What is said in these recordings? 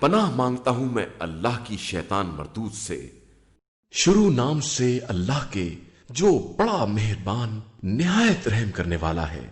پناہ مانگتا ہوں میں اللہ کی شیطان مردود سے۔ شروع نام سے اللہ کے جو بڑا مہربان نہایت رحم کرنے والا ہے۔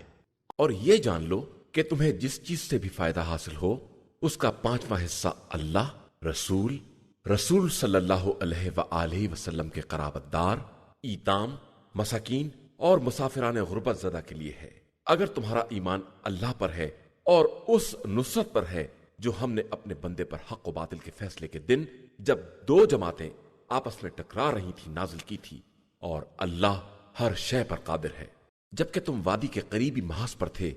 اور یہ جان لو کہ تمہیں جس چیز سے بھی فائدہ حاصل ہو اس کا 5واں حصہ اللہ، رسول صلی اللہ علیہ وآلہ وسلم کے قرابت دار، ایتام، مساکین اور مسافران غربت زدہ کے لیے ہے۔ اگر تمہارا ایمان اللہ پر ہے اور اس نصرت پر ہے جو ہم نے اپنے بندے پر حق و باطل کے فیصلے کے دن جب دو جماعتیں آپس میں ٹکرا رہی تھی نازل کی تھی، اور اللہ ہر شے پر قادر ہے۔ جبکہ تم وادی کے قریبی محاذ پر تھے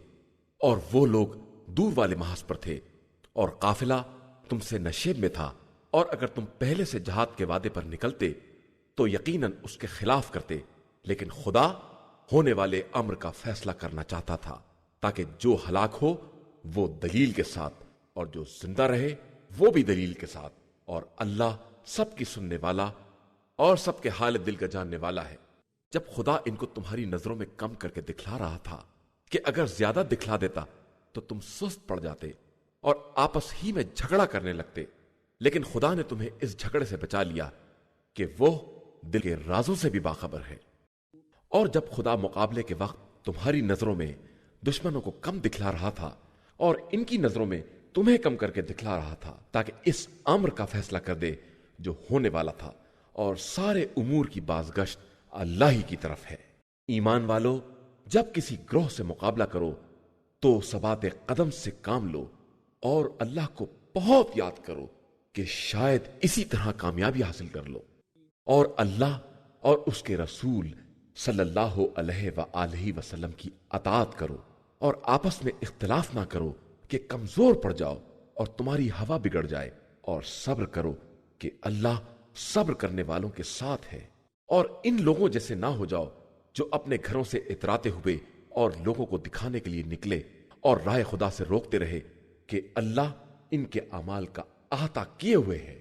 اور وہ لوگ دور والے محاذ پر تھے، اور قافلہ تم سے نشیب میں تھا، اور اگر تم پہلے سے جہاد کے وعدے پر نکلتے تو یقیناً اس کے خلاف کرتے، لیکن خدا ہونے والے امر کا فیصلہ کرنا چاہتا تھا تاکہ جو ہلاک ہو وہ دلیل کے ساتھ اور جو زندہ رہے وہ بھی دلیل کے ساتھ، اور اللہ سب کی سننے والا اور سب کے حال دل کا جاننے والا ہے۔ جب خدا ان کو تمہاری نظروں میں کم کر کے دکھلا رہا تھا کہ اگر زیادہ دکھلا دیتا تو تم سست پڑ جاتے اور آپس ہی میں جھگڑا کرنے لگتے، لیکن خدا نے تمہیں اس جھگڑے سے بچا لیا کہ وہ دل کے رازوں سے بھی باخبر ہے۔ اور جب خدا مقابلے کے وقت تمہاری نظروں میں دشمنوں کو کم دکھلا رہا تھا اور ان کی نظروں میں تمہیں کم کر کے دکھلا رہا تھا تاکہ اس امر کا فیصلہ کر دے جو ہونے والا تھا، اور سارے امور کی بازگشت اللہ ہی کی طرف ہے۔ ایمان والو، جب کسی گروہ سے مقابلہ کرو تو ثبات قدم سے کام لو اور اللہ کو بہت یاد کرو کہ شاید اسی طرح کامیابی حاصل کر لو، اور اللہ اور اس کے رسول صلی اللہ علیہ وآلہ وسلم کی اطاعت کرو، اور آپس میں اختلاف نہ کرو کہ کمزور پڑ جاؤ اور تمہاری ہوا بگڑ جائے، اور صبر کرو کہ اللہ صبر کرنے والوں کے ساتھ ہے۔ اور ان لوگوں جیسے نہ ہو جاؤ جو اپنے گھروں سے اتراتے ہوئے اور لوگوں کو دکھانے کے لیے نکلے اور راہ خدا سے روکتے رہے کہ اللہ ان کے اعمال کا احاطہ کیے ہوئے ہے۔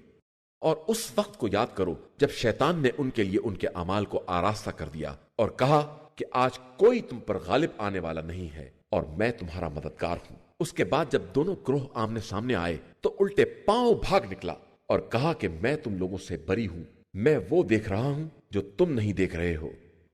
اور اس وقت کو یاد کرو جب شیطان نے ان کے لیے ان کے اعمال کو آراستہ کر دیا اور کہا کہ آج کوئی تم پر غالب آنے والا نہیں ہے اور میں تمہارا مددگار ہوں۔ اس کے بعد جب دونوں گروہ آمنے سامنے آئے تو الٹے پاؤں بھاگ نکلا اور کہا کہ میں تم لوگوں سے بری ہوں، میں وہ دیکھ رہا ہوں جو تم نہیں دیکھ رہے ہو،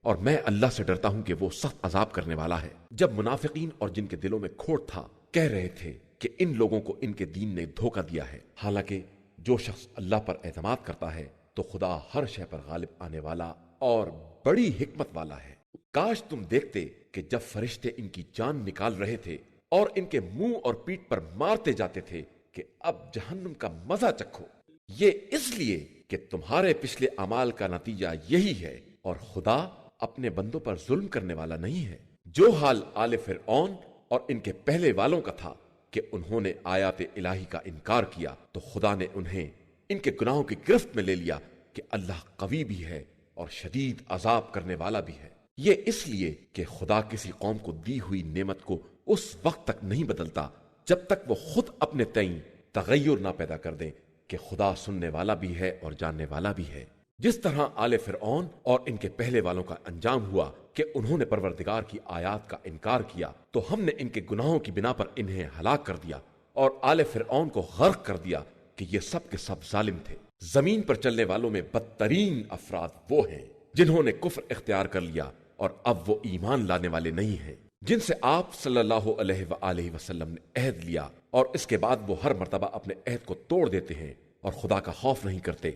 اور میں اللہ سے ڈرتا ہوں کہ وہ سخت عذاب کرنے والا ہے۔ جب منافقین اور جن کے دلوں میں کھوٹ تھا کہہ رہے تھے کہ ان لوگوں کو ان کے دین نے دھوکہ دیا ہے، حالانکہ جو شخص اللہ پر اعتماد کرتا ہے تو خدا ہر شے پر غالب آنے والا اور بڑی حکمت والا ہے۔ کاش تم دیکھتے کہ جب فرشتے ان کی جان نکال رہے تھے اور ان کے منہ اور پیٹھ پر مارتے جاتے تھے کہ اب جہنم کا مزہ چکھو، یہ اس لیے کہ تمہارے پچھلے اعمال کا نتیجہ یہی ہے، اور خدا اپنے بندوں پر ظلم کرنے والا نہیں ہے۔ جو حال آل فرعون اور ان کے پہلے والوں کا تھا کہ انہوں نے آیات الہی کا انکار کیا تو خدا نے انہیں ان کے گناہوں کی گرفت میں لے لیا کہ اللہ قوی بھی ہے اور شدید عذاب کرنے والا بھی ہے۔ یہ اس لیے کہ خدا کسی قوم کو دی ہوئی نعمت کو اس وقت تک نہیں بدلتا جب تک وہ خود اپنے تئیں تغیر نہ پیدا کر دیں کہ خدا سننے والا بھی ہے اور جاننے والا بھی ہے۔ جس طرح آل فرعون اور ان کے پہلے والوں کا انجام ہوا کہ انہوں نے پروردگار کی آیات کا انکار کیا تو ہم نے ان کے گناہوں کی بنا پر انہیں ہلاک کر دیا اور آل فرعون کو غرق کر دیا کہ یہ سب کے سب ظالم تھے۔ زمین پر چلنے والوں میں بدترین افراد وہ ہیں جنہوں نے کفر اختیار کر لیا اور اب وہ ایمان لانے والے نہیں ہیں، جن سے آپ صلی اللہ علیہ وآلہ وسلم نے عہد لیا، اور اس کے بعد وہ ہر مرتبہ اپنے عہد کو توڑ دیتے ہیں اور خدا کا خوف نہیں کرتے۔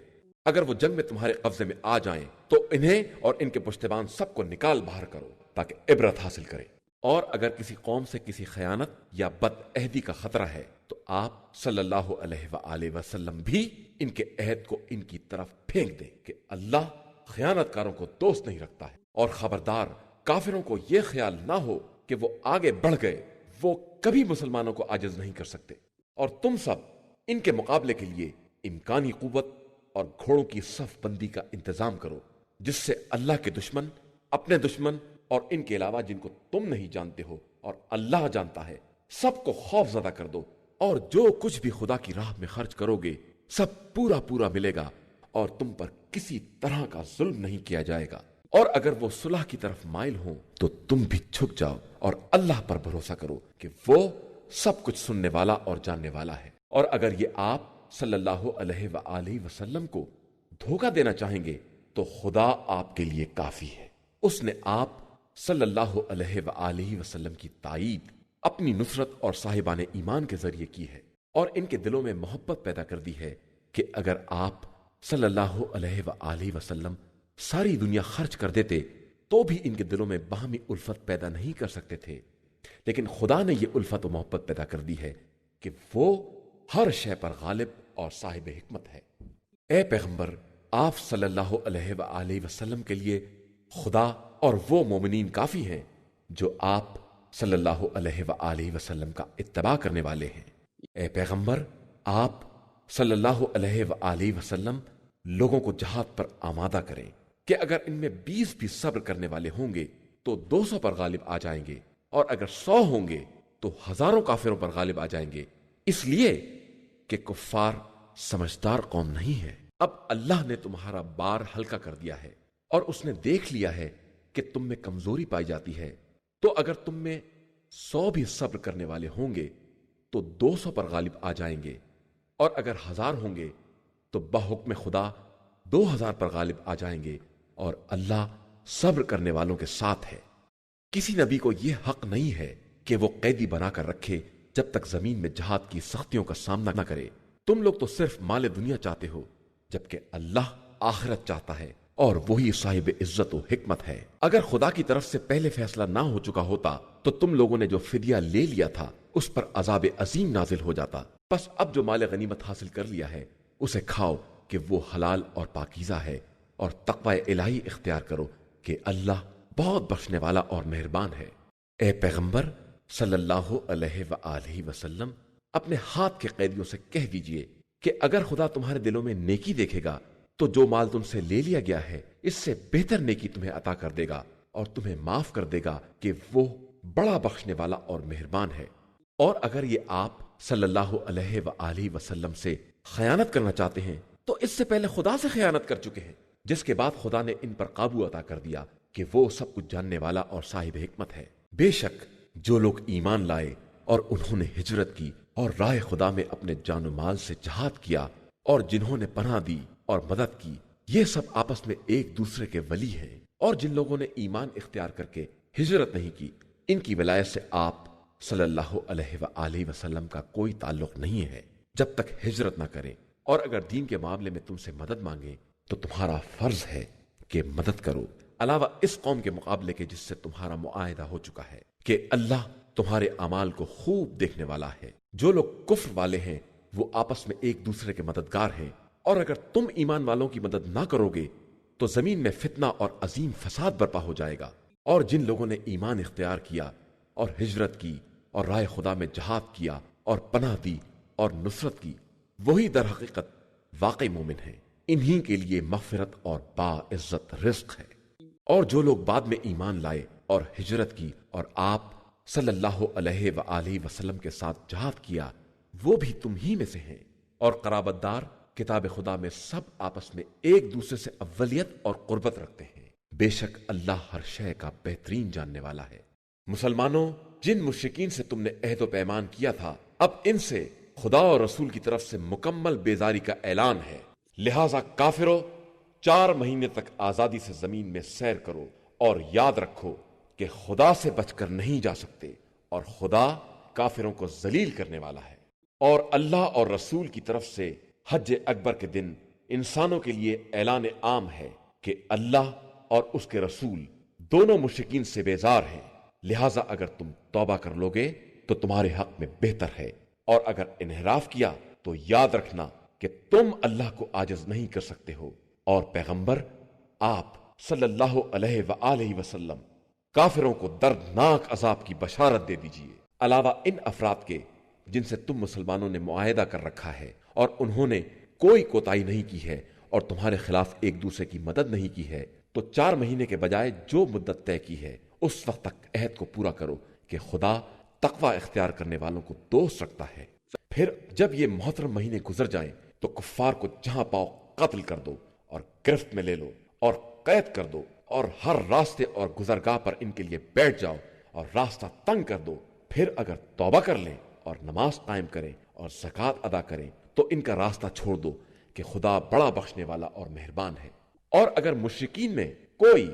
اگر وہ جنگ میں تمہارے قبضے میں آ جائیں تو انہیں اور ان کے پشتبان سب کو نکال باہر کرو تاکہ عبرت حاصل کریں۔ اور اگر کسی قوم سے کسی خیانت یا بد عہدی کا خطرہ ہے تو آپ صلی اللہ علیہ وآلہ وسلم بھی ان کے عہد کو ان کی طرف پھینک دیں کہ اللہ خیانت کاروں کو دوست نہیں رکھتا ہے۔ اور خبردار، کافروں کو یہ خیال نہ ہو کہ وہ آگے بڑھ گئے، وہ کبھی مسلمانوں کو عاجز نہیں کر سکتے، اور تم سب ان کے مقابلے کے لیے امکانی قوت اور گھوڑوں کی صف بندی کا انتظام کرو، جس سے اللہ کے دشمن، اپنے دشمن اور ان کے علاوہ جن کو تم نہیں جانتے ہو اور اللہ جانتا ہے، سب کو خوف زدہ کر دو، اور جو کچھ بھی خدا کی راہ میں خرچ کرو گے سب پورا پورا ملے گا، اور تم پر کسی طرح کا ظلم نہیں کیا جائے گا۔ اور اگر وہ صلح کی طرف مائل ہوں تو تم بھی جھک جاؤ اور اللہ پر بھروسہ کرو کہ وہ سب کچھ سننے والا اور جاننے والا ہے۔ اور اگر یہ آپ صلی اللہ علیہ وآلہ وسلم کو دھوکہ دینا چاہیں گے تو خدا آپ کے لیے کافی ہے۔ اس نے آپ صلی اللہ علیہ وآلہ وسلم کی تائید اپنی نصرت اور صاحبان ایمان کے ذریعے کی ہے، اور ان کے دلوں میں محبت پیدا کر دی ہے کہ اگر آپ صلی اللہ علیہ وآلہ وسلم ساری دنیا خرچ کر دیتے تو بھی ان کے دلوں میں باہمی الفت پیدا نہیں کر سکتے تھے، لیکن خدا نے یہ الفت و محبت پیدا کر دی ہے کہ وہ ہر شے پر غالب اور صاحب حکمت ہے۔ اے پیغمبر، آپ صلی اللہ علیہ وآلہ وسلم کے لیے خدا اور وہ مومنین کافی ہیں جو آپ صلی اللہ علیہ وآلہ وسلم کا اتباع کرنے والے ہیں۔ اے پیغمبر، آپ صلی اللہ علیہ وآلہ وسلم لوگوں کو جہاد پر آمادہ کریں کہ اگر ان میں 20 بھی صبر کرنے والے ہوں گے تو 200 پر غالب آ جائیں گے، اور اگر 100 ہوں گے تو ہزاروں کافروں پر غالب آ جائیں گے، اس لیے کہ کفار سمجھدار قوم نہیں ہے۔ اب اللہ نے تمہارا بار ہلکا کر دیا ہے اور اس نے دیکھ لیا ہے کہ تم میں کمزوری پائی جاتی ہے، تو اگر تم میں 100 بھی صبر کرنے والے ہوں گے تو 200 پر غالب آ جائیں گے، اور اگر 1000 ہوں گے تو بحکم خدا 2000 پر غالب آ جائیں گے، اور اللہ صبر کرنے والوں کے ساتھ ہے۔ کسی نبی کو یہ حق نہیں ہے کہ وہ قیدی بنا کر رکھے جب تک زمین میں جہاد کی سختیوں کا سامنا نہ کرے۔ تم لوگ تو صرف مال دنیا چاہتے ہو، جبکہ اللہ آخرت چاہتا ہے، اور وہی صاحب عزت و حکمت ہے۔ اگر خدا کی طرف سے پہلے فیصلہ نہ ہو چکا ہوتا تو تم لوگوں نے جو فدیہ لے لیا تھا اس پر عذاب عظیم نازل ہو جاتا۔ بس اب جو مال غنیمت حاصل کر لیا ہے اسے کھاؤ کہ وہ حلال اور پاکیزہ ہے، اور تقوی الہی اختیار کرو کہ اللہ بہت بخشنے والا اور مہربان ہے۔ اے پیغمبر صلی اللہ علیہ وآلہ وسلم، اپنے ہاتھ کے قیدیوں سے کہہ دیجئے کہ اگر خدا تمہارے دلوں میں نیکی دیکھے گا تو جو مال تم سے لے لیا گیا ہے اس سے بہتر نیکی تمہیں عطا کر دے گا، اور تمہیں معاف کر دے گا کہ وہ بڑا بخشنے والا اور مہربان ہے۔ اور اگر یہ آپ صلی اللہ علیہ وآلہ وسلم سے خیانت کرنا چاہتے ہیں تو اس سے پہلے خدا سے خیانت کر چکے ہیں، جس کے بعد خدا نے ان پر قابو عطا کر دیا کہ وہ سب کچھ جاننے والا اور صاحب حکمت ہے۔ بے شک جو لوگ ایمان لائے اور انہوں نے ہجرت کی اور راہ خدا میں اپنے جان و مال سے جہاد کیا، اور جنہوں نے پناہ دی اور مدد کی، یہ سب آپس میں ایک دوسرے کے ولی ہیں۔ اور جن لوگوں نے ایمان اختیار کر کے ہجرت نہیں کی، ان کی ولایت سے آپ صلی اللہ علیہ وآلہ وسلم کا کوئی تعلق نہیں ہے جب تک ہجرت نہ کریں، اور اگر دین کے معاملے میں تم سے مدد مانگے تو تمہارا فرض ہے کہ مدد کرو، علاوہ اس قوم کے مقابلے کے جس سے تمہارا معاہدہ ہو چکا ہے کہ اللہ تمہارے اعمال کو خوب دیکھنے والا ہے۔ جو لوگ کفر والے ہیں وہ آپس میں ایک دوسرے کے مددگار ہیں، اور اگر تم ایمان والوں کی مدد نہ کرو گے تو زمین میں فتنہ اور عظیم فساد برپا ہو جائے گا۔ اور جن لوگوں نے ایمان اختیار کیا اور ہجرت کی اور راہ خدا میں جہاد کیا اور پناہ دی اور نصرت کی، وہی در حقیقت واقعی مومن ہیں، انہی کے لیے مغفرت اور باعزت رزق ہے۔ اور جو لوگ بعد میں ایمان لائے اور ہجرت کی اور آپ صلی اللہ علیہ وآلہ وسلم کے ساتھ جہاد کیا، وہ بھی تم ہی میں سے ہیں۔ اور قرابت دار کتاب خدا میں سب آپس میں ایک دوسرے سے اولیت اور قربت رکھتے ہیں، بے شک اللہ ہر شے کا بہترین جاننے والا ہے۔ مسلمانوں، جن مشرکین سے تم نے عہد و پیمان کیا تھا، اب ان سے خدا اور رسول کی طرف سے مکمل بیزاری کا اعلان ہے، لہذا کافروں 4 مہینے تک آزادی سے زمین میں سیر کرو، اور یاد رکھو کہ خدا سے بچ کر نہیں جا سکتے، اور خدا کافروں کو ذلیل کرنے والا ہے۔ اور اللہ اور رسول کی طرف سے حج اکبر کے دن انسانوں کے لیے اعلان عام ہے کہ اللہ اور اس کے رسول دونوں مشرکین سے بیزار ہیں، لہذا اگر تم توبہ کر لوگے تو تمہارے حق میں بہتر ہے، اور اگر انحراف کیا تو یاد رکھنا کہ تم اللہ کو عاجز نہیں کر سکتے ہو۔ اور پیغمبر آپ صلی اللہ علیہ وآلہ وسلم کافروں کو دردناک عذاب کی بشارت دے دیجئے، علاوہ ان افراد کے جن سے تم مسلمانوں نے معاہدہ کر رکھا ہے اور انہوں نے کوئی کوتاہی نہیں کی ہے اور تمہارے خلاف ایک دوسرے کی مدد نہیں کی ہے، تو 4 مہینے کے بجائے جو مدت طے کی ہے اس وقت تک عہد کو پورا کرو کہ خدا تقوی اختیار کرنے والوں کو دوست رکھتا ہے۔ پھر جب یہ محترم مہینے گزر جائیں تو کفار کو جہاں پاؤ قتل کر دو اور گرفت میں لے لو اور قید کر دو، اور ہر راستے اور گزرگاہ پر ان کے لیے بیٹھ جاؤ اور راستہ تنگ کر دو۔ پھر اگر توبہ کر لیں اور نماز قائم کریں اور زکوٰۃ ادا کریں تو ان کا راستہ چھوڑ دو کہ خدا بڑا بخشنے والا اور مہربان ہے۔ اور اگر مشرکین میں کوئی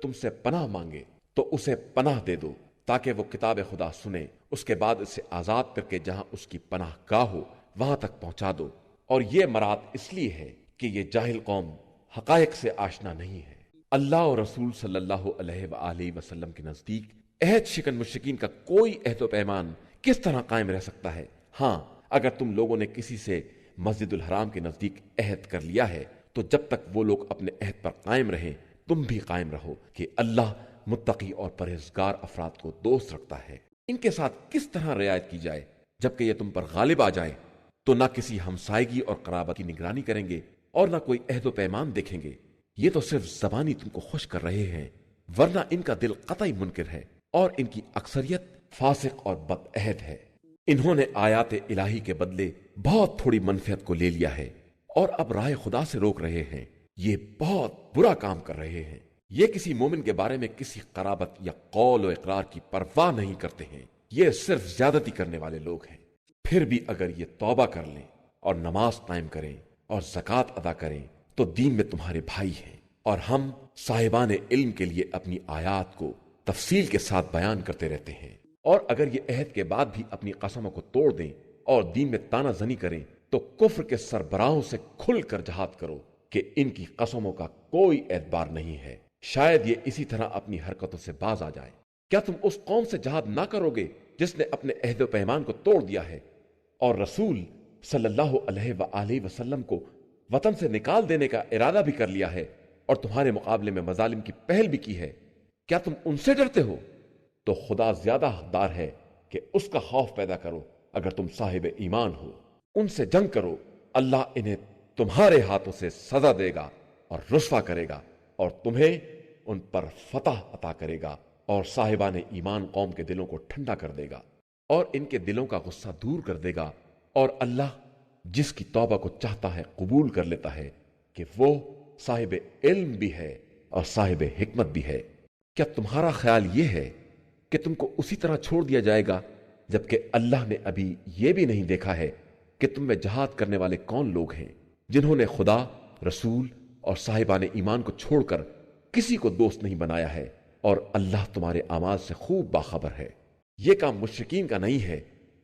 تم سے پناہ مانگے تو اسے پناہ دے دو تاکہ وہ کتاب خدا سنے، اس کے بعد اسے آزاد کر کے جہاں اس کی پناہ گاہ ہو وہاں تک پہنچا دو۔ اور یہ مراد اس لیے ہے کہ یہ جاہل قوم حقائق سے آشنا نہیں ہے۔ اللہ اور رسول صلی اللہ علیہ وآلہ وسلم کے نزدیک عہد شکن مشرکین کا کوئی عہد و پیمان کس طرح قائم رہ سکتا ہے؟ ہاں، اگر تم لوگوں نے کسی سے مسجد الحرام کے نزدیک عہد کر لیا ہے تو جب تک وہ لوگ اپنے عہد پر قائم رہیں تم بھی قائم رہو کہ اللہ متقی اور پرہیزگار افراد کو دوست رکھتا ہے۔ ان کے ساتھ کس طرح رعایت کی جائے جبکہ یہ تم پر غالب آ جائیں تو نہ کسی ہمسائیگی اور قرابت کی نگرانی کریں گے اور نہ کوئی عہد و پیمان دیکھیں گے۔ یہ تو صرف زبانی تم کو خوش کر رہے ہیں، ورنہ ان کا دل قطعی منکر ہے اور ان کی اکثریت فاسق اور بد عہد ہے۔ انہوں نے آیات الہی کے بدلے بہت تھوڑی منفعت کو لے لیا ہے اور اب راہ خدا سے روک رہے ہیں۔ یہ بہت برا کام کر رہے ہیں۔ یہ کسی مومن کے بارے میں کسی قرابت یا قول و اقرار کی پرواہ نہیں کرتے ہیں۔ یہ صرف زیادتی کرنے والے لوگ ہیں۔ پھر بھی اگر یہ توبہ کر لیں اور نماز قائم کریں اور زکوٰۃ ادا کریں تو دین میں تمہارے بھائی ہیں، اور ہم صاحبان علم کے لیے اپنی آیات کو تفصیل کے ساتھ بیان کرتے رہتے ہیں۔ اور اگر یہ عہد کے بعد بھی اپنی قسموں کو توڑ دیں اور دین میں تانا زنی کریں تو کفر کے سربراہوں سے کھل کر جہاد کرو کہ ان کی قسموں کا کوئی اعتبار نہیں ہے، شاید یہ اسی طرح اپنی حرکتوں سے باز آ جائیں۔ کیا تم اس قوم سے جہاد نہ کرو گے جس نے اپنے عہد و پیمان کو توڑ دیا ہے اور رسول صلی اللہ علیہ وآلہ وسلم کو وطن سے نکال دینے کا ارادہ بھی کر لیا ہے اور تمہارے مقابلے میں مظالم کی پہل بھی کی ہے؟ کیا تم ان سے ڈرتے ہو؟ تو خدا زیادہ حقدار ہے کہ اس کا خوف پیدا کرو اگر تم صاحب ایمان ہو۔ ان سے جنگ کرو، اللہ انہیں تمہارے ہاتھوں سے سزا دے گا اور رسوا کرے گا اور تمہیں ان پر فتح عطا کرے گا، اور صاحبان ایمان قوم کے دلوں کو ٹھنڈا کر دے گا اور ان کے دلوں کا غصہ دور کر دے گا، اور اللہ جس کی توبہ کو چاہتا ہے قبول کر لیتا ہے کہ وہ صاحب علم بھی ہے اور صاحب حکمت بھی ہے۔ کیا تمہارا خیال یہ ہے کہ تم کو اسی طرح چھوڑ دیا جائے گا جبکہ اللہ نے ابھی یہ بھی نہیں دیکھا ہے کہ تم میں جہاد کرنے والے کون لوگ ہیں جنہوں نے خدا، رسول اور صاحبان ایمان کو چھوڑ کر کسی کو دوست نہیں بنایا ہے، اور اللہ تمہارے اعمال سے خوب باخبر ہے۔ یہ کام مشرکین کا نہیں ہے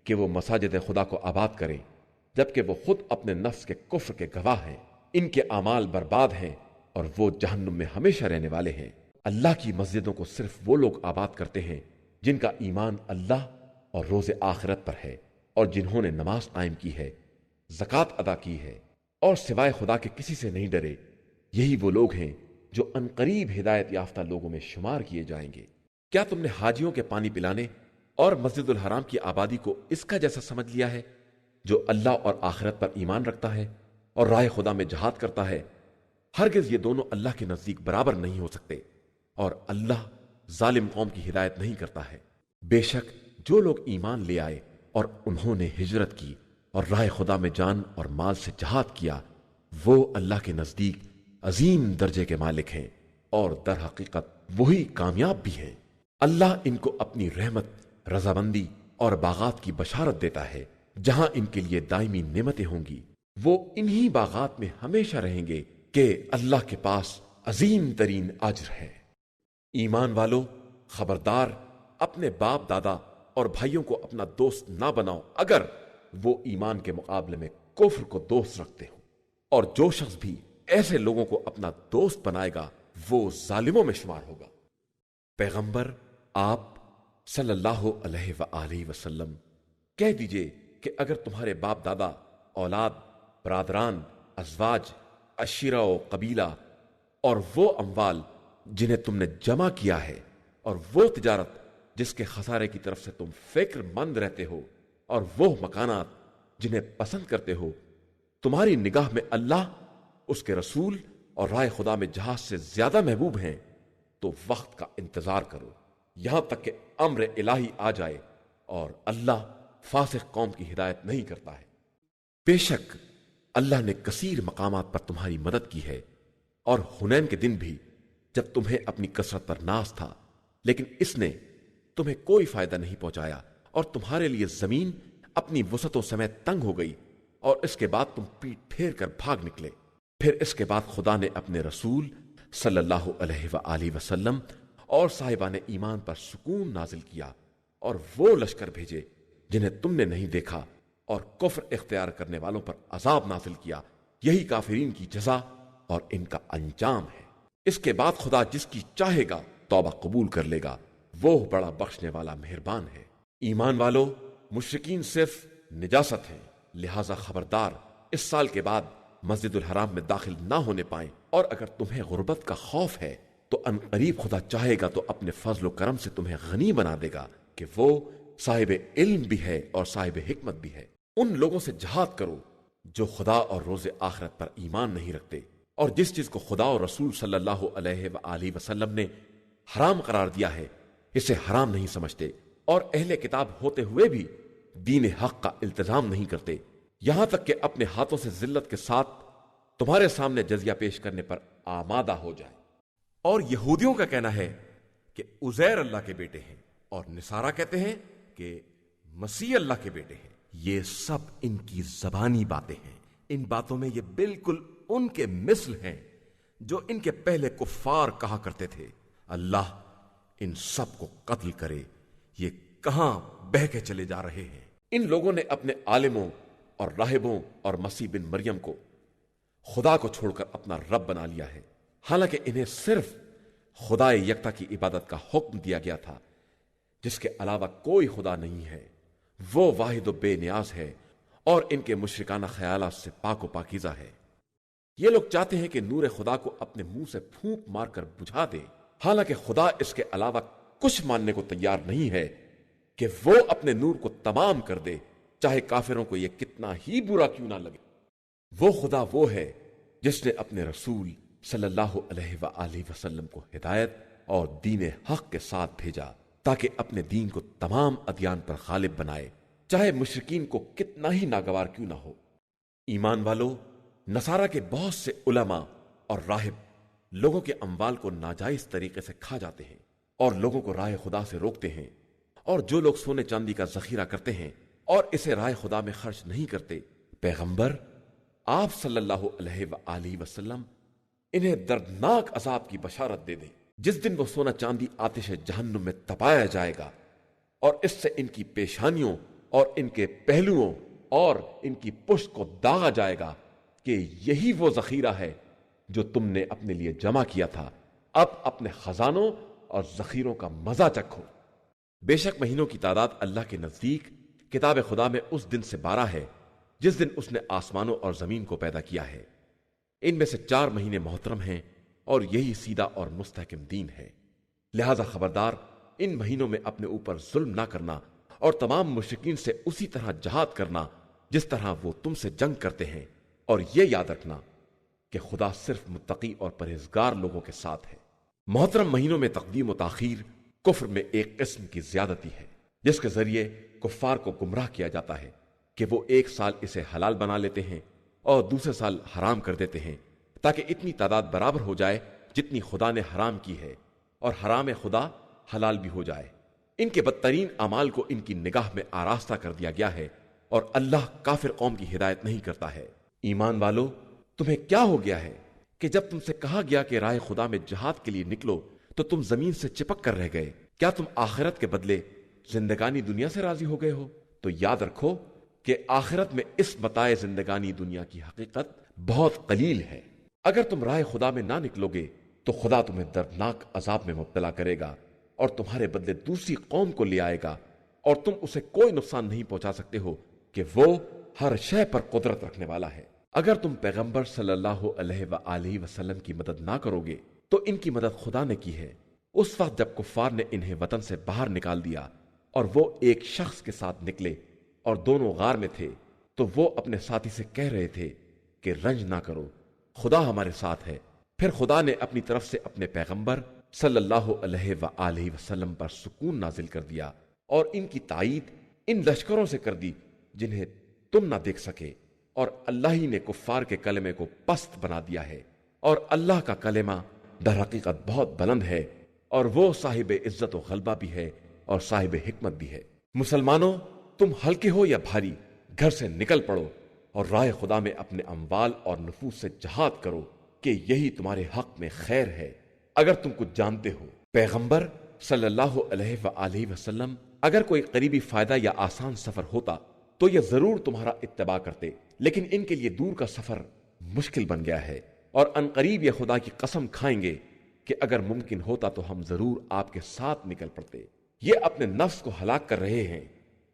کہ وہ مساجد خدا کو آباد کریں جبکہ وہ خود اپنے نفس کے کفر کے گواہ ہیں۔ ان کے اعمال برباد ہیں اور وہ جہنم میں ہمیشہ رہنے والے ہیں۔ اللہ کی مسجدوں کو صرف وہ لوگ آباد کرتے ہیں جن کا ایمان اللہ اور روز آخرت پر ہے، اور جنہوں نے نماز قائم کی ہے، زکوٰۃ ادا کی ہے اور سوائے خدا کے کسی سے نہیں ڈرے۔ یہی وہ لوگ ہیں جو عنقریب ہدایت یافتہ لوگوں میں شمار کیے جائیں گے۔ کیا تم نے حاجیوں کے پانی پلانے اور مسجد الحرام کی آبادی کو اس کا جیسا سمجھ لیا ہے؟ جو اللہ اور آخرت پر ایمان رکھتا ہے اور راہ خدا میں جہاد کرتا ہے، ہرگز یہ دونوں اللہ کے نزدیک برابر نہیں ہو سکتے، اور اللہ ظالم قوم کی ہدایت نہیں کرتا ہے۔ بے شک جو لوگ ایمان لے آئے اور انہوں نے ہجرت کی اور راہ خدا میں جان اور مال سے جہاد کیا، وہ اللہ کے نزدیک عظیم درجے کے مالک ہیں اور در حقیقت وہی کامیاب بھی ہیں۔ اللہ ان کو اپنی رحمت، رضامندی اور باغات کی بشارت دیتا ہے جہاں ان کے لیے دائمی نعمتیں ہوں گی۔ وہ انہی باغات میں ہمیشہ رہیں گے کہ اللہ کے پاس عظیم ترین اجر ہے۔ ایمان والو، خبردار، اپنے باپ دادا اور بھائیوں کو اپنا دوست نہ بناؤ اگر وہ ایمان کے مقابلے میں کفر کو دوست رکھتے ہوں، اور جو شخص بھی ایسے لوگوں کو اپنا دوست بنائے گا وہ ظالموں میں شمار ہوگا۔ پیغمبر آپ صلی اللہ علیہ وآلہ وسلم کہہ دیجئے کہ اگر تمہارے باپ دادا، اولاد، برادران، ازواج، عشیرہ و قبیلہ، اور وہ اموال جنہیں تم نے جمع کیا ہے، اور وہ تجارت جس کے خسارے کی طرف سے تم فکر مند رہتے ہو، اور وہ مکانات جنہیں پسند کرتے ہو، تمہاری نگاہ میں اللہ، اس کے رسول اور راہ خدا میں جہاد سے زیادہ محبوب ہیں، تو وقت کا انتظار کرو یہاں تک کہ امر الہی آ جائے، اور اللہ فاسق قوم کی ہدایت نہیں کرتا ہے۔ بے شک اللہ نے کثیر مقامات پر تمہاری مدد کی ہے، اور حنین کے دن بھی جب تمہیں اپنی کثرت پر ناز تھا، لیکن اس نے تمہیں کوئی فائدہ نہیں پہنچایا، اور تمہارے لیے زمین اپنی وسعتوں سمیت تنگ ہو گئی، اور اس کے بعد تم پیٹ پھیر کر بھاگ نکلے۔ پھر اس کے بعد خدا نے اپنے رسول صلی اللہ علیہ وآلہ وسلم اور صاحبان ایمان پر سکون نازل کیا اور وہ لشکر بھیجے جنہیں تم نے نہیں دیکھا، اور کفر اختیار کرنے والوں پر عذاب نازل کیا۔ یہی کافرین کی جزا اور ان کا انجام ہے۔ اس کے بعد خدا جس کی چاہے گا توبہ قبول کر لے گا، وہ بڑا بخشنے والا مہربان ہے۔ ایمان والو، مشرکین صرف نجاست ہیں، لہذا خبردار اس سال کے بعد مسجد الحرام میں داخل نہ ہونے پائیں، اور اگر تمہیں غربت کا خوف ہے تو ان قریب خدا چاہے گا تو اپنے فضل و کرم سے تمہیں غنی بنا دے گا کہ وہ صاحب علم بھی ہے اور صاحب حکمت بھی ہے۔ ان لوگوں سے جہاد کرو جو خدا اور روز آخرت پر ایمان نہیں رکھتے، اور جس چیز کو خدا اور رسول صلی اللہ علیہ وآلہ وسلم نے حرام قرار دیا ہے اسے حرام نہیں سمجھتے، اور اہل کتاب ہوتے ہوئے بھی دین حق کا التزام نہیں کرتے، یہاں تک کہ اپنے ہاتھوں سے ذلت کے ساتھ تمہارے سامنے جزیہ پیش کرنے پر آمادہ ہو جائے۔ اور یہودیوں کا کہنا ہے کہ عزیر اللہ کے بیٹے ہیں، اور نصارہ کہتے ہیں کہ مسیح اللہ کے بیٹے ہیں۔ یہ سب ان کی زبانی باتیں ہیں، ان باتوں میں یہ بالکل ان کے مثل ہیں جو ان کے پہلے کفار کہا کرتے تھے۔ اللہ ان سب کو قتل کرے، یہ کہاں بہہ کے چلے جا رہے ہیں۔ ان لوگوں نے اپنے عالموں اور راہبوں اور مسیح بن مریم کو خدا کو چھوڑ کر اپنا رب بنا لیا ہے، حالانکہ انہیں صرف خدا یکتا کی عبادت کا حکم دیا گیا تھا، جس کے علاوہ کوئی خدا نہیں ہے۔ وہ واحد و بے نیاز ہے اور ان کے مشرکانہ خیالات سے پاک و پاکیزہ ہے۔ یہ لوگ چاہتے ہیں کہ نور خدا کو اپنے منہ سے پھونک مار کر بجھا دے، حالانکہ خدا اس کے علاوہ کچھ ماننے کو تیار نہیں ہے کہ وہ اپنے نور کو تمام کر دے، چاہے کافروں کو یہ کتنا ہی برا کیوں نہ لگے۔ وہ خدا وہ ہے جس نے اپنے رسول صلی اللہ علیہ وآلہ وسلم کو ہدایت اور دین حق کے ساتھ بھیجا تاکہ اپنے دین کو تمام ادیان پر غالب بنائے، چاہے مشرکین کو کتنا ہی ناگوار کیوں نہ ہو۔ ایمان والو، نصارہ کے بہت سے علماء اور راہب لوگوں کے اموال کو ناجائز طریقے سے کھا جاتے ہیں اور لوگوں کو راہ خدا سے روکتے ہیں، اور جو لوگ سونے چاندی کا ذخیرہ کرتے ہیں اور اسے راہ خدا میں خرچ نہیں کرتے، پیغمبر آپ صلی اللہ علیہ وآلہ وسلم انہیں دردناک عذاب کی بشارت دے دیں، جس دن وہ سونا چاندی آتش جہنم میں تپایا جائے گا، اور اس سے ان کی پیشانیوں اور ان کے پہلوؤں اور ان کی پشت کو داغا جائے گا کہ یہی وہ ذخیرہ ہے جو تم نے اپنے لیے جمع کیا تھا، اب اپنے خزانوں اور ذخیروں کا مزہ چکھو۔ بے شک مہینوں کی تعداد اللہ کے نزدیک کتاب خدا میں اس دن سے 12 ہے جس دن اس نے آسمانوں اور زمین کو پیدا کیا ہے۔ ان میں سے 4 مہینے محترم ہیں اور یہی سیدھا اور مستحکم دین ہے، لہذا خبردار ان مہینوں میں اپنے اوپر ظلم نہ کرنا اور تمام مشرکین سے اسی طرح جہاد کرنا جس طرح وہ تم سے جنگ کرتے ہیں، اور یہ یاد رکھنا کہ خدا صرف متقی اور پرہیزگار لوگوں کے ساتھ ہے۔ محترم مہینوں میں تقدیم و تاخیر کفر میں ایک قسم کی زیادتی ہے جس کے ذریعے کفار کو گمراہ کیا جاتا ہے کہ وہ ایک سال اسے حلال بنا لیتے ہیں اور دوسرے سال حرام کر دیتے ہیں تاکہ اتنی تعداد برابر ہو جائے جتنی خدا نے حرام کی ہے، اور حرام خدا حلال بھی ہو جائے۔ ان کے بدترین اعمال کو ان کی نگاہ میں آراستہ کر دیا گیا ہے، اور اللہ کافر قوم کی ہدایت نہیں کرتا ہے۔ ایمان والو، تمہیں کیا ہو گیا ہے کہ جب تم سے کہا گیا کہ راہ خدا میں جہاد کے لیے نکلو تو تم زمین سے چپک کر رہ گئے؟ کیا تم آخرت کے بدلے زندگانی دنیا سے راضی ہو گئے ہو؟ تو یاد رکھو کہ آخرت میں اس متاع زندگانی دنیا کی حقیقت بہت قلیل ہے۔ اگر تم راہ خدا میں نہ نکلو گے تو خدا تمہیں دردناک عذاب میں مبتلا کرے گا اور تمہارے بدلے دوسری قوم کو لے آئے گا، اور تم اسے کوئی نقصان نہیں پہنچا سکتے ہو کہ وہ ہر شے پر قدرت رکھنے والا ہے۔ اگر تم پیغمبر صلی اللہ علیہ وآلہ وسلم کی مدد نہ کرو گے تو ان کی مدد خدا نے کی ہے، اس وقت جب کفار نے انہیں وطن سے باہر نکال دیا اور وہ ایک شخص کے ساتھ نکلے اور دونوں غار میں تھے، تو وہ اپنے ساتھی سے کہہ رہے تھے کہ رنج نہ کرو، خدا ہمارے ساتھ ہے۔ پھر خدا نے اپنی طرف سے اپنے پیغمبر صلی اللہ علیہ وآلہ وسلم پر سکون نازل کر دیا اور ان کی تائید ان لشکروں سے کر دی جنہیں تم نہ دیکھ سکے، اور اللہ ہی نے کفار کے کلمے کو پست بنا دیا ہے، اور اللہ کا کلمہ در حقیقت بہت بلند ہے، اور وہ صاحب عزت و غلبہ بھی ہے اور صاحب حکمت بھی ہے۔ مسلمانوں، تم ہلکے ہو یا بھاری، گھر سے نکل پڑو اور راہ خدا میں اپنے اموال اور نفوس سے جہاد کرو کہ یہی تمہارے حق میں خیر ہے اگر تم کچھ جانتے ہو۔ پیغمبر صلی اللہ علیہ وآلہ وسلم اگر کوئی قریبی فائدہ یا آسان سفر ہوتا تو یہ ضرور تمہارا اتباع کرتے، لیکن ان کے لیے دور کا سفر مشکل بن گیا ہے، اور ان قریب یہ خدا کی قسم کھائیں گے کہ اگر ممکن ہوتا تو ہم ضرور آپ کے ساتھ نکل پڑتے۔ یہ اپنے نفس کو ہلاک کر رہے ہیں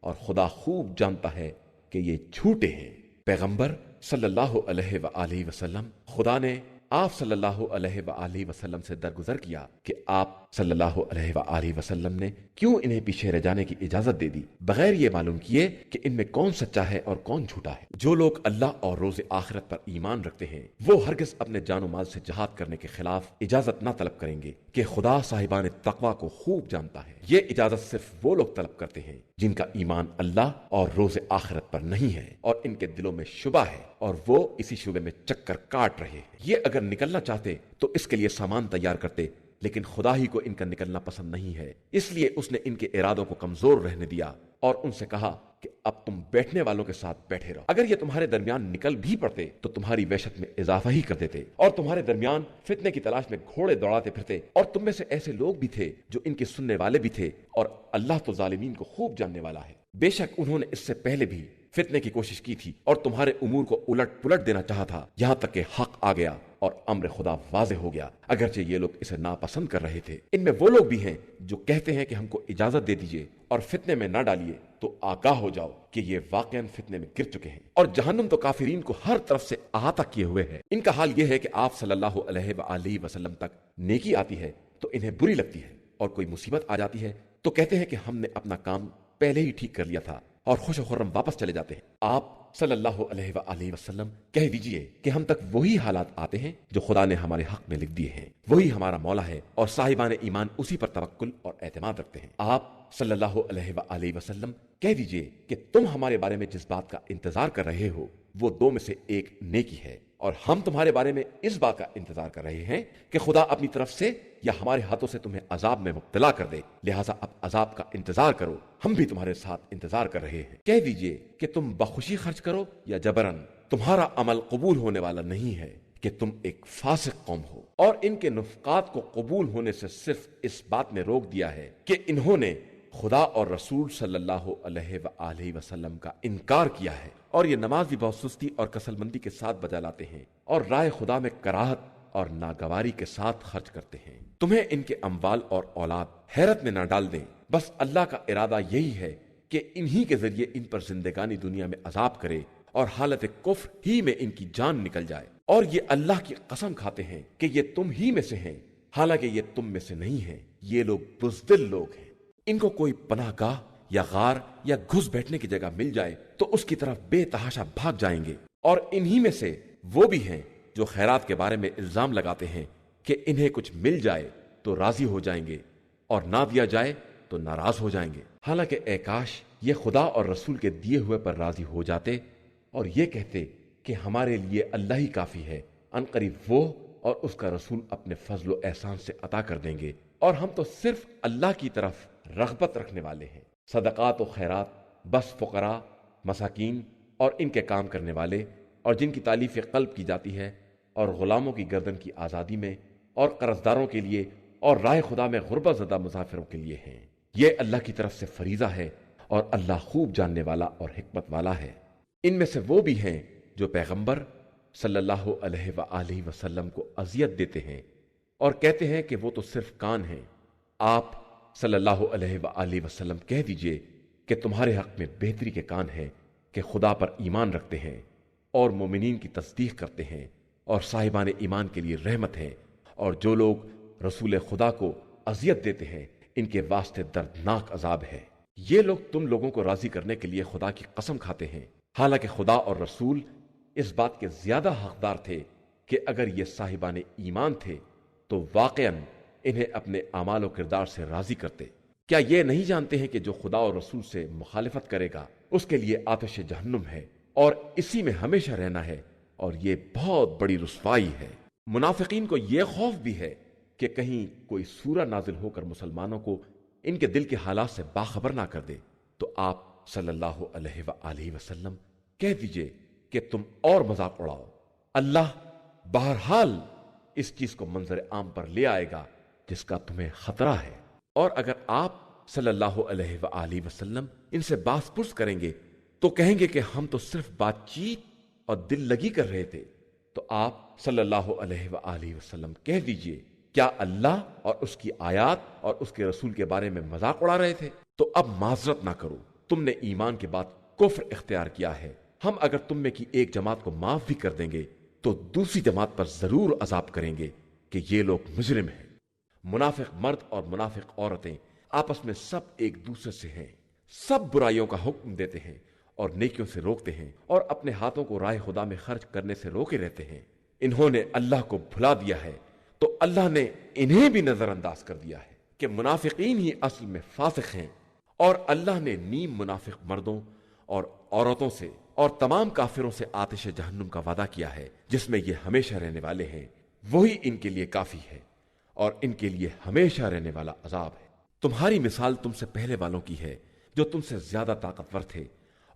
اور خدا خوب جانتا ہے کہ یہ جھوٹے ہیں۔ پیغمبر صلی اللہ علیہ وآلہ وسلم، خدا نے آپ صلی اللہ علیہ وآلہ وسلم سے درگزر کیا کہ آپ صلی اللہ علیہ وآلہ وسلم نے کیوں انہیں پیچھے رہ جانے کی اجازت دے دی، بغیر یہ معلوم کیے کہ ان میں کون سچا ہے اور کون جھوٹا ہے۔ جو لوگ اللہ اور روز آخرت پر ایمان رکھتے ہیں وہ ہرگز اپنے جان و مال سے جہاد کرنے کے خلاف اجازت نہ طلب کریں گے کہ خدا صاحبان تقوی کو خوب جانتا ہے۔ یہ اجازت صرف وہ لوگ طلب کرتے ہیں جن کا ایمان اللہ اور روز آخرت پر نہیں ہے اور ان کے دلوں میں شبہ ہے اور وہ اسی شبے میں چکر کاٹ رہے ہیں۔ یہ اگر نکلنا چاہتے تو اس کے لیے سامان تیار کرتے، لیکن خدا ہی کو ان کا نکلنا پسند نہیں ہے، اس لیے اس نے ان کے ارادوں کو کمزور رہنے دیا اور ان سے کہا کہ اب تم بیٹھنے والوں کے ساتھ بیٹھے رہو۔ اگر یہ تمہارے درمیان نکل بھی پڑتے تو تمہاری وحشت میں اضافہ ہی کر دیتے اور تمہارے درمیان فتنے کی تلاش میں گھوڑے دوڑاتے پھرتے، اور تم میں سے ایسے لوگ بھی تھے جو ان کے سننے والے بھی تھے، اور اللہ تو ظالمین کو خوب جاننے والا ہے۔ بے شک انہوں نے اس سے پہلے بھی فتنے کی کوشش کی تھی اور تمہارے امور کو الٹ پلٹ دینا چاہا تھا، یہاں تک کہ حق آ گیا اور امر خدا واضح ہو گیا، اگرچہ یہ لوگ اسے ناپسند کر رہے تھے۔ ان میں وہ لوگ بھی ہیں جو کہتے ہیں کہ ہم کو اجازت دے دیجئے اور فتنے میں نہ ڈالیے، تو آگاہ ہو جاؤ کہ یہ واقعاً فتنے میں گر چکے ہیں، اور جہنم تو کافرین کو ہر طرف سے احاطہ کیے ہوئے ہے۔ ان کا حال یہ ہے کہ آپ صلی اللہ علیہ وآلہ وسلم تک نیکی آتی ہے تو انہیں بری لگتی ہے، اور کوئی مصیبت آ جاتی ہے تو کہتے ہیں کہ ہم نے اپنا کام پہلے ہی ٹھیک کر لیا تھا، اور خوش و خرم واپس چلے جاتے ہیں۔ آپ صلی اللہ علیہ وآلہ وسلم کہہ دیجئے کہ ہم تک وہی حالات آتے ہیں جو خدا نے ہمارے حق میں لکھ دیے ہیں، وہی ہمارا مولا ہے، اور صاحبان ایمان اسی پر توکل اور اعتماد رکھتے ہیں۔ آپ صلی اللہ علیہ وآلہ وسلم کہہ دیجئے کہ تم ہمارے بارے میں جس بات کا انتظار کر رہے ہو وہ دو میں سے ایک نیکی ہے، اور ہم تمہارے بارے میں اس بات کا انتظار کر رہے ہیں کہ خدا اپنی طرف سے یا ہمارے ہاتھوں سے تمہیں عذاب میں مبتلا کر دے، لہٰذا اب عذاب کا انتظار کرو، ہم بھی تمہارے ساتھ انتظار کر رہے ہیں۔ کہہ دیجئے کہ تم بخوشی خرچ کرو یا جبرن، تمہارا عمل قبول ہونے والا نہیں ہے کہ تم ایک فاسق قوم ہو۔ اور ان کے نفقات کو قبول ہونے سے صرف اس بات نے روک دیا ہے کہ انہوں نے خدا اور رسول صلی اللہ علیہ وآلہ وسلم کا انکار کیا ہے، اور یہ نماز بھی بہت سستی اور کسل مندی کے ساتھ بجا لاتے ہیں، اور راہ خدا میں کراہت اور ناگواری کے ساتھ خرچ کرتے ہیں۔ تمہیں ان کے اموال اور اولاد حیرت میں نہ ڈال دیں، بس اللہ کا ارادہ یہی ہے کہ انہی کے ذریعے ان پر زندگانی دنیا میں عذاب کرے اور حالت کفر ہی میں ان کی جان نکل جائے، اور یہ اللہ کی قسم کھاتے ہیں کہ یہ تم ہی میں سے ہیں، حالانکہ یہ تم میں سے نہیں ہیں، یہ لوگ بزدل لوگ ہیں۔ ان کو کوئی پناہ گاہ یا غار یا گھس بیٹھنے کی جگہ مل جائے تو اس کی طرف بے تحاشا بھاگ جائیں گے، اور انہی میں سے وہ بھی ہیں جو خیرات کے بارے میں الزام لگاتے ہیں کہ انہیں کچھ مل جائے تو راضی ہو جائیں گے اور نہ دیا جائے تو ناراض ہو جائیں گے، حالانکہ اے کاش یہ خدا اور رسول کے دیے ہوئے پر راضی ہو جاتے اور یہ کہتے کہ ہمارے لیے اللہ ہی کافی ہے، ان قریب وہ اور اس کا رسول اپنے فضل و احسان سے عطا کر دیں گے، اور ہم تو صرف اللہ کی طرف رغبت رکھنے والے ہیں۔ صدقات و خیرات بس فقراء، مساکین اور ان کے کام کرنے والے، اور جن کی تالیف قلب کی جاتی ہے، اور غلاموں کی گردن کی آزادی میں، اور قرضداروں کے لیے، اور راہ خدا میں غربت زدہ مسافروں کے لیے ہیں۔ یہ اللہ کی طرف سے فریضہ ہے، اور اللہ خوب جاننے والا اور حکمت والا ہے۔ ان میں سے وہ بھی ہیں جو پیغمبر صلی اللہ علیہ وآلہ وسلم کو اذیت دیتے ہیں اور کہتے ہیں کہ وہ تو صرف کان ہیں۔ آپ صلی اللہ علیہ وآلہ وسلم کہہ دیجئے کہ تمہارے حق میں بہتری کے کان ہیں کہ خدا پر ایمان رکھتے ہیں اور مومنین کی تصدیق کرتے ہیں، اور صاحبان ایمان کے لیے رحمت ہے، اور جو لوگ رسول خدا کو اذیت دیتے ہیں ان کے واسطے دردناک عذاب ہے۔ یہ لوگ تم لوگوں کو راضی کرنے کے لیے خدا کی قسم کھاتے ہیں، حالانکہ خدا اور رسول اس بات کے زیادہ حقدار تھے کہ اگر یہ صاحبان ایمان تھے تو واقعاً انہیں اپنے اعمال و کردار سے راضی کرتے۔ کیا یہ نہیں جانتے ہیں کہ جو خدا اور رسول سے مخالفت کرے گا اس کے لیے آتش جہنم ہے، اور اسی میں ہمیشہ رہنا ہے، اور یہ بہت بڑی رسوائی ہے۔ منافقین کو یہ خوف بھی ہے کہ کہیں کوئی سورہ نازل ہو کر مسلمانوں کو ان کے دل کے حالات سے باخبر نہ کر دے، تو آپ صلی اللہ علیہ وآلہ وسلم کہہ دیجئے کہ تم اور مذاق اڑاؤ۔ اللہ بہرحال اس چیز کو منظر عام پر لے آئے گا جس کا تمہیں خطرہ ہے، اور اگر آپ صلی اللہ علیہ وآلہ وسلم ان سے باس پرس کریں گے تو کہیں گے کہ ہم تو صرف بات چیت اور دل لگی کر رہے تھے۔ تو آپ صلی اللہ علیہ وآلہ وسلم کہہ دیجئے، کیا اللہ اور اس کی آیات اور اس کے رسول کے بارے میں مذاق اڑا رہے تھے؟ تو اب معذرت نہ کرو، تم نے ایمان کے بعد کفر اختیار کیا ہے۔ ہم اگر تم میں کی ایک جماعت کو معاف بھی کر دیں گے تو دوسری جماعت پر ضرور عذاب کریں گے کہ یہ لوگ مجرم ہیں۔ منافق مرد اور منافق عورتیں آپس میں سب ایک دوسرے سے ہیں، سب برائیوں کا حکم دیتے ہیں اور نیکیوں سے روکتے ہیں، اور اپنے ہاتھوں کو راہ خدا میں خرچ کرنے سے روکے رہتے ہیں۔ انہوں نے اللہ کو بھلا دیا ہے تو اللہ نے انہیں بھی نظر انداز کر دیا ہے کہ منافقین ہی اصل میں فاسق ہیں، اور اللہ نے نیم منافق مردوں اور عورتوں سے اور تمام کافروں سے آتش جہنم کا وعدہ کیا ہے جس میں یہ ہمیشہ رہنے والے ہیں، وہی ان کے لیے کافی ہے اور ان کے لیے ہمیشہ رہنے والا عذاب ہے۔ تمہاری مثال تم سے پہلے والوں کی ہے جو تم سے زیادہ طاقتور تھے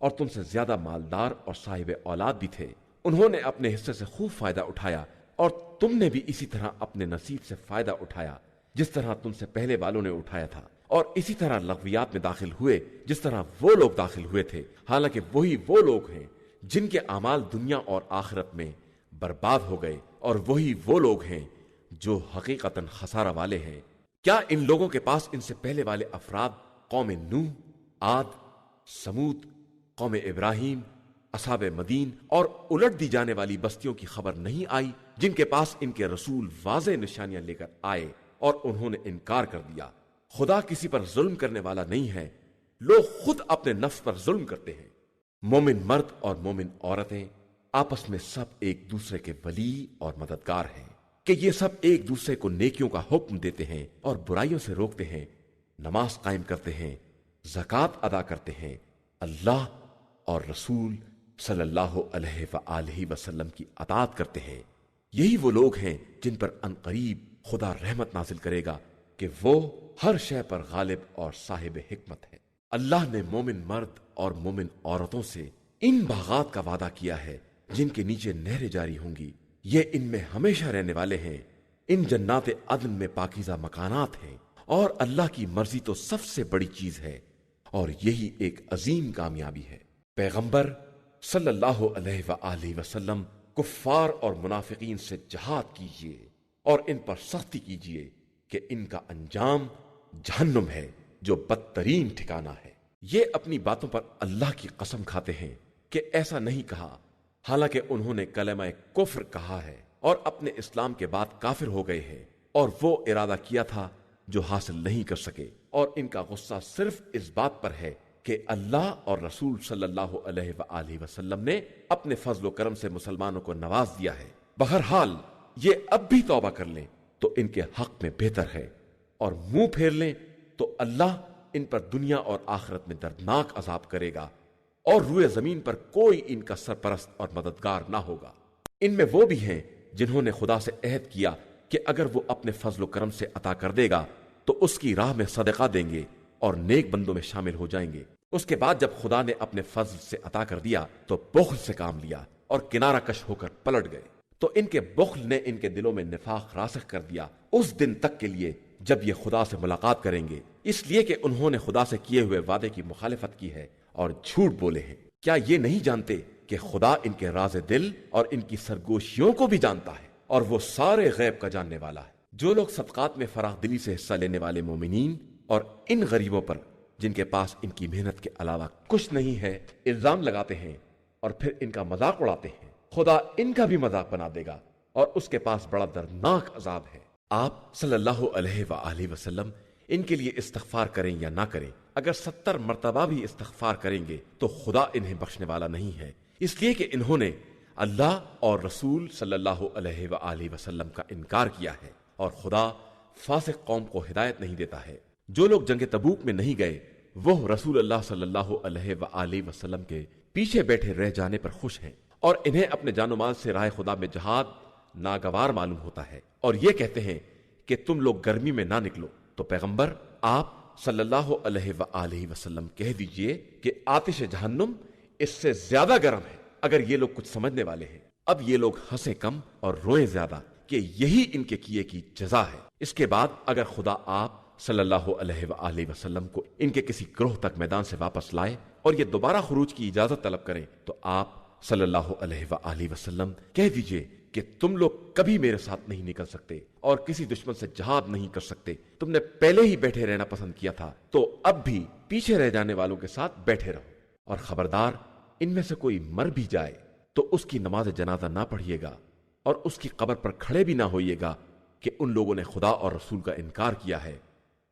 اور تم سے زیادہ مالدار اور صاحب اولاد بھی تھے۔ انہوں نے اپنے حصے سے خوب فائدہ اٹھایا اور تم نے بھی اسی طرح اپنے نصیب سے فائدہ اٹھایا جس طرح تم سے پہلے والوں نے اٹھایا تھا، اور اسی طرح لغویات میں داخل ہوئے جس طرح وہ لوگ داخل ہوئے تھے، حالانکہ وہی وہ لوگ ہیں جن کے اعمال دنیا اور آخرت میں برباد ہو گئے، اور وہی وہ لوگ ہیں جو حقیقتاً خسارہ والے ہیں۔ کیا ان لوگوں کے پاس ان سے پہلے والے افراد قوم نوح، عاد، سمود، قوم ابراہیم، اصحاب مدین اور الٹ دی جانے والی بستیوں کی خبر نہیں آئی جن کے پاس ان کے رسول واضح نشانیاں لے کر آئے اور انہوں نے انکار کر دیا؟ خدا کسی پر ظلم کرنے والا نہیں ہے، لوگ خود اپنے نفس پر ظلم کرتے ہیں۔ مومن مرد اور مومن عورتیں آپس میں سب ایک دوسرے کے ولی اور مددگار ہیں کہ یہ سب ایک دوسرے کو نیکیوں کا حکم دیتے ہیں اور برائیوں سے روکتے ہیں، نماز قائم کرتے ہیں، زکوٰۃ ادا کرتے ہیں، اللہ اور رسول صلی اللہ علیہ وآلہ وسلم کی اطاعت کرتے ہیں۔ یہی وہ لوگ ہیں جن پر عنقریب خدا رحمت نازل کرے گا کہ وہ ہر شے پر غالب اور صاحب حکمت ہے۔ اللہ نے مومن مرد اور مومن عورتوں سے ان باغات کا وعدہ کیا ہے جن کے نیچے نہریں جاری ہوں گی، یہ ان میں ہمیشہ رہنے والے ہیں۔ ان جنات عدن میں پاکیزہ مکانات ہیں، اور اللہ کی مرضی تو سب سے بڑی چیز ہے، اور یہی ایک عظیم کامیابی ہے۔ پیغمبر صلی اللہ علیہ وآلہ وسلم کفار اور منافقین سے جہاد کیجیے اور ان پر سختی کیجیے کہ ان کا انجام جہنم ہے جو بدترین ٹھکانہ ہے۔ یہ اپنی باتوں پر اللہ کی قسم کھاتے ہیں کہ ایسا نہیں کہا، حالانکہ انہوں نے کلمہ کفر کہا ہے اور اپنے اسلام کے بعد کافر ہو گئے ہیں، اور وہ ارادہ کیا تھا جو حاصل نہیں کر سکے، اور ان کا غصہ صرف اس بات پر ہے کہ اللہ اور رسول صلی اللہ علیہ وآلہ وسلم نے اپنے فضل و کرم سے مسلمانوں کو نواز دیا ہے۔ بہرحال یہ اب بھی توبہ کر لیں تو ان کے حق میں بہتر ہے، اور منہ پھیر لیں تو اللہ ان پر دنیا اور آخرت میں دردناک عذاب کرے گا، اور روئے زمین پر کوئی ان کا سرپرست اور مددگار نہ ہوگا۔ ان میں وہ بھی ہیں جنہوں نے خدا سے عہد کیا کہ اگر وہ اپنے فضل و کرم سے عطا کر دے گا تو اس کی راہ میں صدقہ دیں گے اور نیک بندوں میں شامل ہو جائیں گے۔ اس کے بعد جب خدا نے اپنے فضل سے عطا کر دیا تو بخل سے کام لیا اور کنارہ کش ہو کر پلٹ گئے، تو ان کے بخل نے ان کے دلوں میں نفاق راسخ کر دیا اس دن تک کے لیے جب یہ خدا سے ملاقات کریں گے، اس لیے کہ انہوں نے خدا سے کیے ہوئے وعدے کی مخالفت کی ہے اور جھوٹ بولے ہیں۔ کیا یہ نہیں جانتے کہ خدا ان کے راز دل اور ان کی سرگوشیوں کو بھی جانتا ہے، اور وہ سارے غیب کا جاننے والا ہے؟ جو لوگ صدقات میں فراخ دلی سے حصہ لینے والے مومنین اور ان غریبوں پر جن کے پاس ان کی محنت کے علاوہ کچھ نہیں ہے الزام لگاتے ہیں اور پھر ان کا مذاق اڑاتے ہیں، خدا ان کا بھی مذاق بنا دے گا اور اس کے پاس بڑا دردناک عذاب ہے۔ آپ صلی اللہ علیہ وآلہ وسلم ان کے لیے استغفار کریں یا نہ کریں، اگر 70 مرتبہ بھی استغفار کریں گے تو خدا انہیں بخشنے والا نہیں ہے، اس لیے کہ انہوں نے اللہ اور رسول صلی اللہ علیہ وآلہ وسلم کا انکار کیا ہے، اور خدا فاسق قوم کو ہدایت نہیں دیتا ہے۔ جو لوگ جنگ تبوک میں نہیں گئے وہ رسول اللہ صلی اللہ علیہ وآلہ وسلم کے پیچھے بیٹھے رہ جانے پر خوش ہیں، اور انہیں اپنے جان و مال سے راہ خدا میں جہاد ناگوار معلوم ہوتا ہے، اور یہ کہتے ہیں کہ تم لوگ گرمی میں نہ نکلو۔ تو پیغمبر آپ صلی اللہ علیہ وآلہ وسلم کہہ دیجئے کہ آتش جہنم اس سے زیادہ گرم ہے، اگر یہ لوگ کچھ سمجھنے والے ہیں۔ اب یہ لوگ ہنسیں کم اور روئیں زیادہ کہ یہی ان کے کیے کی جزا ہے۔ اس کے بعد اگر خدا آپ صلی اللہ علیہ وآلہ وسلم کو ان کے کسی گروہ تک میدان سے واپس لائے اور یہ دوبارہ خروج کی اجازت طلب کریں تو آپ صلی اللہ علیہ وآلہ وسلم کہہ دیجئے کہ تم لوگ کبھی میرے ساتھ نہیں نکل سکتے اور کسی دشمن سے جہاد نہیں کر سکتے، تم نے پہلے ہی بیٹھے رہنا پسند کیا تھا تو اب بھی پیچھے رہ جانے والوں کے ساتھ بیٹھے رہو، اور خبردار ان میں سے کوئی مر بھی جائے تو اس کی نماز جنازہ نہ پڑھیے گا اور اس کی قبر پر کھڑے بھی نہ ہوئیے گا کہ ان لوگوں نے خدا اور رسول کا انکار کیا ہے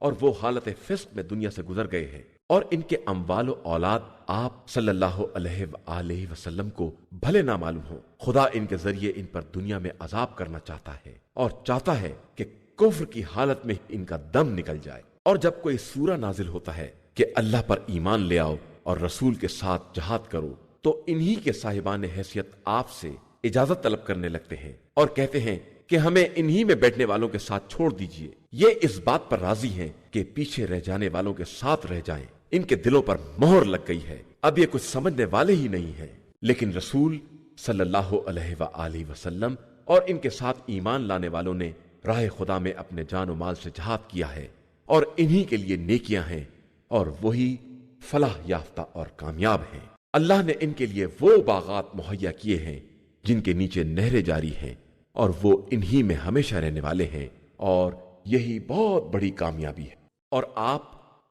اور وہ حالت فسق میں دنیا سے گزر گئے ہیں، اور ان کے اموال و اولاد آپ صلی اللہ علیہ وآلہ وسلم کو بھلے نہ معلوم ہو، خدا ان کے ذریعے ان پر دنیا میں عذاب کرنا چاہتا ہے اور چاہتا ہے کہ کفر کی حالت میں ان کا دم نکل جائے۔ اور جب کوئی سورہ نازل ہوتا ہے کہ اللہ پر ایمان لے آؤ اور رسول کے ساتھ جہاد کرو تو انہی کے صاحبان حیثیت آپ سے اجازت طلب کرنے لگتے ہیں اور کہتے ہیں کہ ہمیں انہی میں بیٹھنے والوں کے ساتھ چھوڑ دیجئے۔ یہ اس بات پر راضی ہیں کہ پیچھے رہ جانے والوں کے ساتھ رہ جائیں، ان کے دلوں پر مہر لگ گئی ہے، اب یہ کچھ سمجھنے والے ہی نہیں ہیں۔ لیکن رسول صلی اللہ علیہ وآلہ وسلم اور ان کے ساتھ ایمان لانے والوں نے راہ خدا میں اپنے جان و مال سے جہاد کیا ہے اور انہی کے لیے نیکیاں ہیں اور وہی فلاح یافتہ اور کامیاب ہیں۔ اللہ نے ان کے لیے وہ باغات مہیا کیے ہیں جن کے نیچے نہریں جاری ہیں اور وہ انہی میں ہمیشہ رہنے والے ہیں، اور یہی بہت بڑی کامیابی ہے۔ اور آپ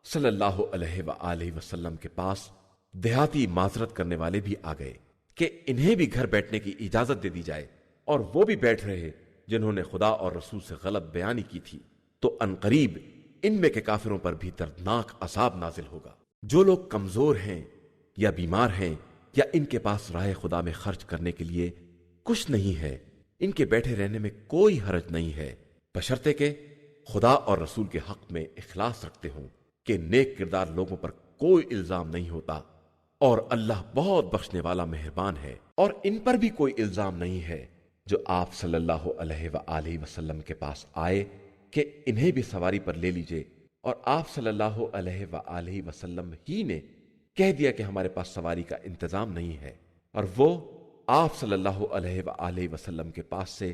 صلی اللہ علیہ وآلہ وسلم کے پاس دیہاتی معذرت کرنے والے بھی آ گئے کہ انہیں بھی گھر بیٹھنے کی اجازت دے دی جائے، اور وہ بھی بیٹھ رہے جنہوں نے خدا اور رسول سے غلط بیانی کی تھی، تو عنقریب ان میں کے کافروں پر بھی دردناک عذاب نازل ہوگا۔ جو لوگ کمزور ہیں یا بیمار ہیں یا ان کے پاس راہ خدا میں خرچ کرنے کے لیے کچھ نہیں ہے، ان کے بیٹھے رہنے میں کوئی حرج نہیں ہے، بشرطے کہ خدا اور رسول کے حق میں اخلاص رکھتے ہوں کہ نیک کردار لوگوں پر کوئی الزام نہیں ہوتا، اور اللہ بہت بخشنے والا مہربان ہے۔ اور ان پر بھی کوئی الزام نہیں ہے جو آپ صلی اللہ علیہ وآلہ وسلم کے پاس آئے کہ انہیں بھی سواری پر لے لیجئے، اور آپ صلی اللہ علیہ وآلہ وسلم ہی نے کہہ دیا کہ ہمارے پاس سواری کا انتظام نہیں ہے، اور وہ آپ صلی اللہ علیہ وآلہ وسلم کے پاس سے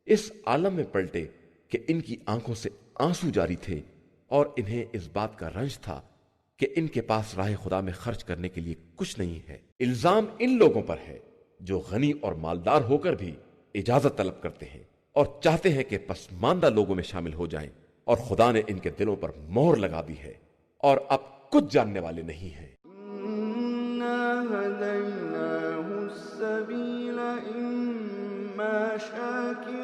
اس عالم میں پلٹے کہ ان کی آنکھوں سے آنسو جاری تھے اور انہیں اس بات کا رنج تھا کہ ان کے پاس راہ خدا میں خرچ کرنے کے لیے کچھ نہیں ہے۔ الزام ان لوگوں پر ہے جو غنی اور مالدار ہو کر بھی اجازت طلب کرتے ہیں اور چاہتے ہیں کہ پسماندہ لوگوں میں شامل ہو جائیں، اور خدا نے ان کے دلوں پر مہر لگا دی ہے اور اب کچھ جاننے والے نہیں ہیں۔ هديناه السبيل إما شاكرا